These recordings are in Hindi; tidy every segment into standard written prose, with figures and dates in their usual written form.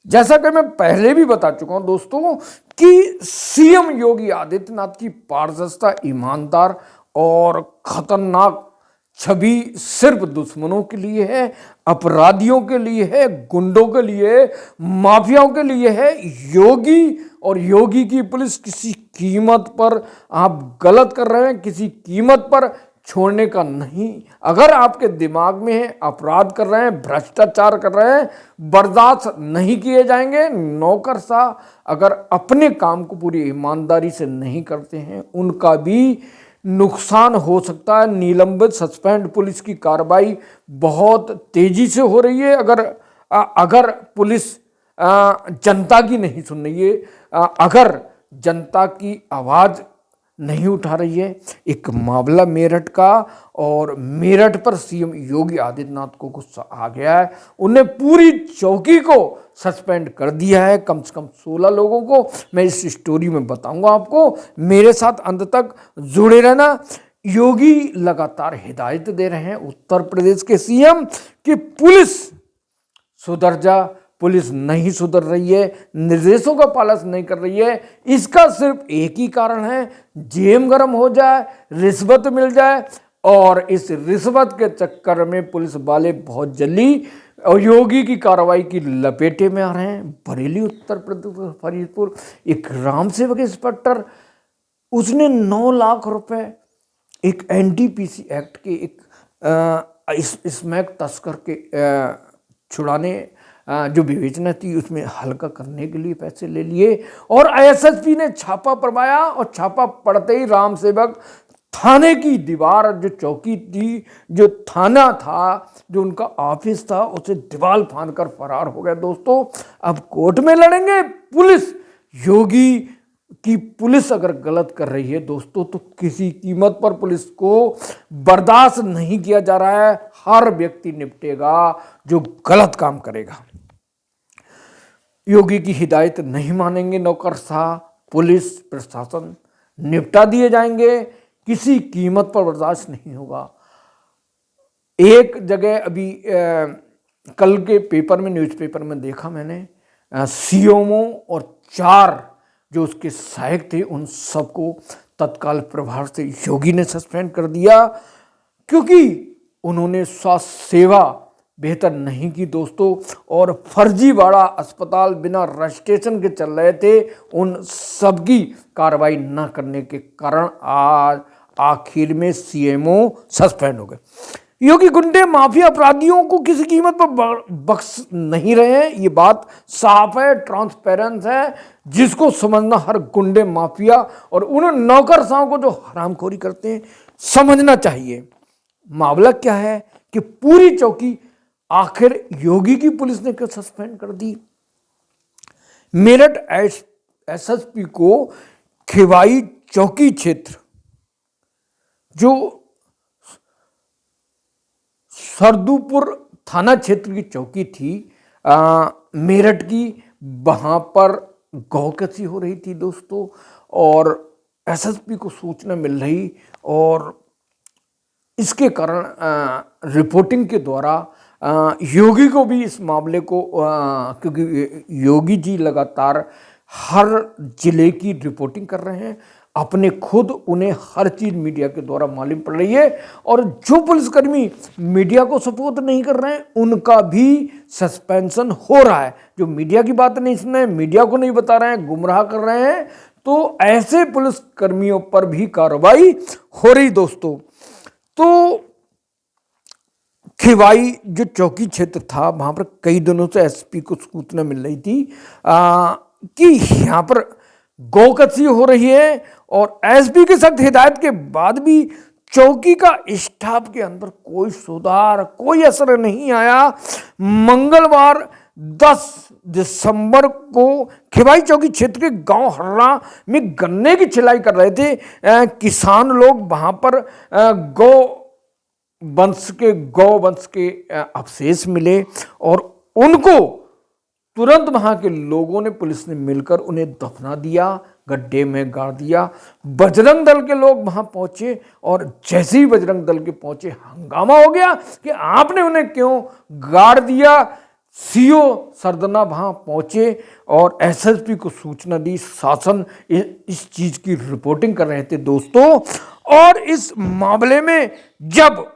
जैसा कि मैं पहले भी बता चुका हूं दोस्तों कि सीएम योगी आदित्यनाथ की पारदर्शिता, ईमानदार और खतरनाक छवि सिर्फ दुश्मनों के लिए है, अपराधियों के लिए है, गुंडों के लिए, माफियाओं के लिए है। योगी और योगी की पुलिस किसी कीमत पर आप गलत कर रहे हैं, किसी कीमत पर छोड़ने का नहीं। अगर आपके दिमाग में है अपराध कर रहे हैं, भ्रष्टाचार कर रहे हैं, बर्दाश्त नहीं किए जाएंगे। नौकरशाह अगर अपने काम को पूरी ईमानदारी से नहीं करते हैं, उनका भी नुकसान हो सकता है। निलंबित, सस्पेंड पुलिस की कार्रवाई बहुत तेजी से हो रही है। अगर पुलिस जनता की नहीं सुन रही है, अगर जनता की आवाज नहीं उठा रही है। एक मामला मेरठ का, और मेरठ पर सीएम योगी आदित्यनाथ को गुस्सा आ गया है। उन्हें पूरी चौकी को सस्पेंड कर दिया है, कम से कम 16 लोगों को। मैं इस स्टोरी में बताऊंगा आपको, मेरे साथ अंत तक जुड़े रहना। योगी लगातार हिदायत दे रहे हैं उत्तर प्रदेश के सीएम कि पुलिस सुधर जा। पुलिस नहीं सुधर रही है, निर्देशों का पालन नहीं कर रही है। इसका सिर्फ एक ही कारण है, जेब गर्म हो जाए, रिश्वत मिल जाए, और इस रिश्वत के चक्कर में पुलिस वाले बहुत जल्दी और योगी की कार्रवाई की लपेटे में आ रहे हैं। बरेली उत्तर प्रदेश फरीदपुर, एक राम सेवक इंस्पेक्टर, उसने 9 लाख रुपए एक एनडीपीसी एक्ट के एक स्मैक तस्कर के छुड़ाने जो विवेचना थी उसमें हल्का करने के लिए पैसे ले लिए, और एसएसपी ने छापा पड़वाया। और छापा पड़ते ही राम सेवक थाने की दीवार, जो चौकी थी, जो थाना था, जो उनका ऑफिस था, उसे दीवार फांद कर फरार हो गया। दोस्तों अब कोर्ट में लड़ेंगे पुलिस। योगी की पुलिस अगर गलत कर रही है दोस्तों, तो किसी कीमत पर पुलिस को बर्दाश्त नहीं किया जा रहा है। हर व्यक्ति निपटेगा जो गलत काम करेगा। योगी की हिदायत नहीं मानेंगे नौकरशाह, पुलिस, प्रशासन, निपटा दिए जाएंगे। किसी कीमत पर बर्दाश्त नहीं होगा। एक जगह अभी कल के पेपर में, न्यूज़पेपर में देखा मैंने, सीएमओ और 4 जो उसके सहायक थे, उन सबको तत्काल प्रभाव से योगी ने सस्पेंड कर दिया, क्योंकि उन्होंने स्वास्थ्य सेवा बेहतर नहीं की दोस्तों। और फर्जीवाड़ा अस्पताल बिना रजिस्ट्रेशन के चल रहे थे, उन सब की कार्रवाई न करने के कारण आज आखिर में सीएमओ सस्पेंड हो गए। योगी गुंडे, माफिया, अपराधियों को किसी कीमत पर बख्श नहीं रहे हैं। ये बात साफ है, ट्रांसपेरेंस है, जिसको समझना हर गुंडे, माफिया और उन नौकरशाहों को जो हरामखोरी करते हैं समझना चाहिए। मामला क्या है कि पूरी चौकी आखिर योगी की पुलिस ने क्यों सस्पेंड कर दी। मेरठ एसएसपी को खिवाई चौकी क्षेत्र, जो सरदूपुर थाना क्षेत्र की चौकी थी मेरठ की, वहां पर गौकसी हो रही थी दोस्तों, और एसएसपी को सूचना मिल रही, और इसके कारण रिपोर्टिंग के द्वारा योगी को भी इस मामले को, क्योंकि योगी जी लगातार हर जिले की रिपोर्टिंग कर रहे हैं, अपने खुद उन्हें हर चीज मीडिया के द्वारा मालूम पड़ रही है, और जो पुलिसकर्मी मीडिया को सपोर्ट नहीं कर रहे हैं उनका भी सस्पेंशन हो रहा है। जो मीडिया की बात नहीं सुन रहे हैं, मीडिया को नहीं बता रहे हैं, गुमराह कर रहे हैं, तो ऐसे पुलिसकर्मियों पर भी कार्रवाई हो रही दोस्तों। तो खिवाई जो चौकी क्षेत्र था, वहां पर कई दिनों से एसपी को सूचना मिल रही थी कि यहाँ पर गौकसी हो रही है, और एसपी की सख्त हिदायत के बाद भी चौकी का स्टाफ के अंदर कोई सुधार, कोई असर नहीं आया। मंगलवार 10 दिसंबर को खिवाई चौकी क्षेत्र के गांव हर्रा में गन्ने की छिलाई कर रहे थे किसान लोग। वहां पर गौवंश के अवशेष मिले, और उनको तुरंत वहां के लोगों ने, पुलिस ने मिलकर उन्हें दफना दिया, गड्ढे में गाड़ दिया। बजरंग दल के लोग वहां पहुंचे, और जैसे ही बजरंग दल के पहुंचे हंगामा हो गया कि आपने उन्हें क्यों गाड़ दिया। सीओ सरदना वहां पहुंचे और एसएसपी को सूचना दी। शासन इस चीज की रिपोर्टिंग कर रहे थे दोस्तों। और इस मामले में जब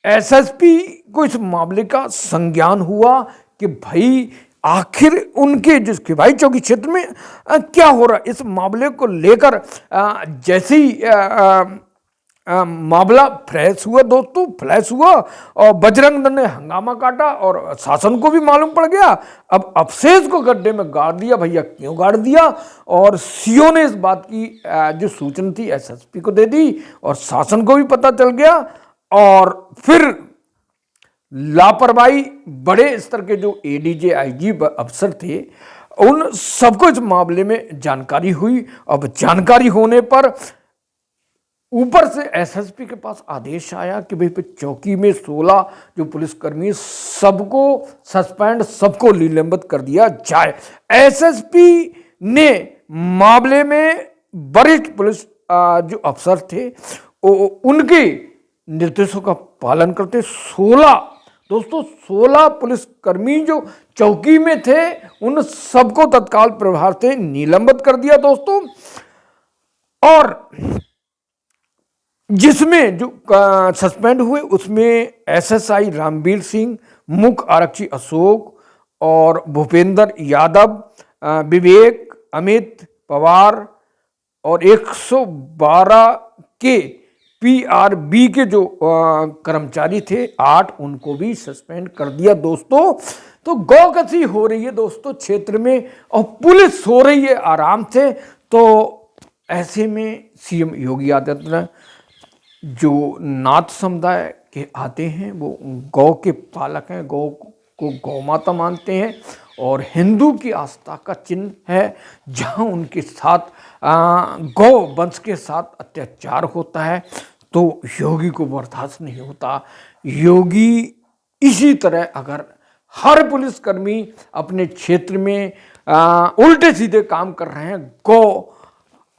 एसएसपी को इस मामले का संज्ञान हुआ कि भाई आखिर उनके जिस खिवाई चौकी क्षेत्र में क्या हो रहा है, इस मामले को लेकर जैसे ही मामला फ्लैश हुआ दोस्तों, फ्लैश हुआ और बजरंग दल ने हंगामा काटा और शासन को भी मालूम पड़ गया। अब अवशेष को गड्ढे में गाड़ दिया। भैया क्यों गाड़ दिया? और सीओ ने इस बात की जो सूचना थी एसएसपी को दे दी और शासन को भी पता चल गया। और फिर लापरवाही बड़े स्तर के जो एडीजे आईजी अफसर थे उन सबको इस मामले में जानकारी हुई। अब जानकारी होने पर ऊपर से एसएसपी के पास आदेश आया कि भाई चौकी में 16 जो पुलिसकर्मी सबको सस्पेंड, सबको निलंबित कर दिया जाए। एसएसपी ने मामले में वरिष्ठ पुलिस जो अफसर थे उनके निर्देशों का पालन करते 16 पुलिसकर्मी जो चौकी में थे उन सबको तत्काल प्रभाव से निलंबित कर दिया दोस्तों। और जिसमें जो सस्पेंड हुए उसमें एसएसआई रामवीर सिंह, मुख्य आरक्षी अशोक और भूपेंद्र यादव, विवेक, अमित पवार और 112 के पीआरबी के जो कर्मचारी थे 8 उनको भी सस्पेंड कर दिया दोस्तों। तो गौकसी हो रही है दोस्तों क्षेत्र में और पुलिस हो रही है आराम से। तो ऐसे में सीएम योगी आदित्यनाथ जो नाथ समुदाय के आते हैं वो गौ के पालक हैं, गौ को गौ माता मानते हैं और हिंदू की आस्था का चिन्ह है। जहां उनके साथ गौ वंश के साथ अत्याचार होता है तो योगी को बर्दाश्त नहीं होता। योगी इसी तरह अगर हर पुलिसकर्मी अपने क्षेत्र में उल्टे सीधे काम कर रहे हैं, गौ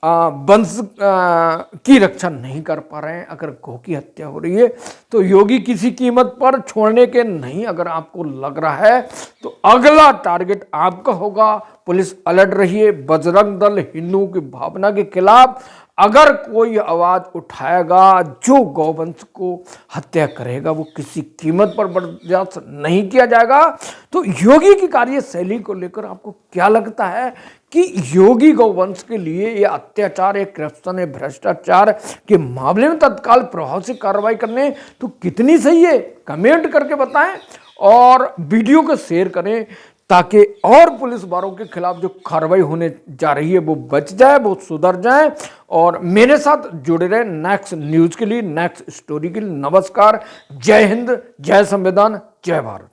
वंश की रक्षा नहीं कर पा रहे हैं, अगर गौ की हत्या हो रही है तो योगी किसी कीमत पर छोड़ने के नहीं। अगर आपको लग रहा है तो अगला टारगेट आपका होगा। पुलिस अलर्ट रहिए। बजरंग दल हिंदुओं की भावना के खिलाफ अगर कोई आवाज उठाएगा, जो गौवंश को हत्या करेगा वो किसी कीमत पर बर्दाश्त नहीं किया जाएगा। तो योगी की कार्यशैली को लेकर आपको क्या लगता है कि योगी गौवंश के लिए ये अत्याचार, ये करप्शन, ये भ्रष्टाचार के मामले में तत्काल प्रभाव से कार्रवाई करने तो कितनी सही है? कमेंट करके बताएं और वीडियो को शेयर करें ताकि और पुलिस वालों के खिलाफ जो कार्रवाई होने जा रही है वो बच जाए, वो सुधर जाए। और मेरे साथ जुड़े रहे नेक्स्ट न्यूज के लिए, नेक्स्ट स्टोरी के लिए। नमस्कार, जय हिंद, जय संविधान, जय भारत।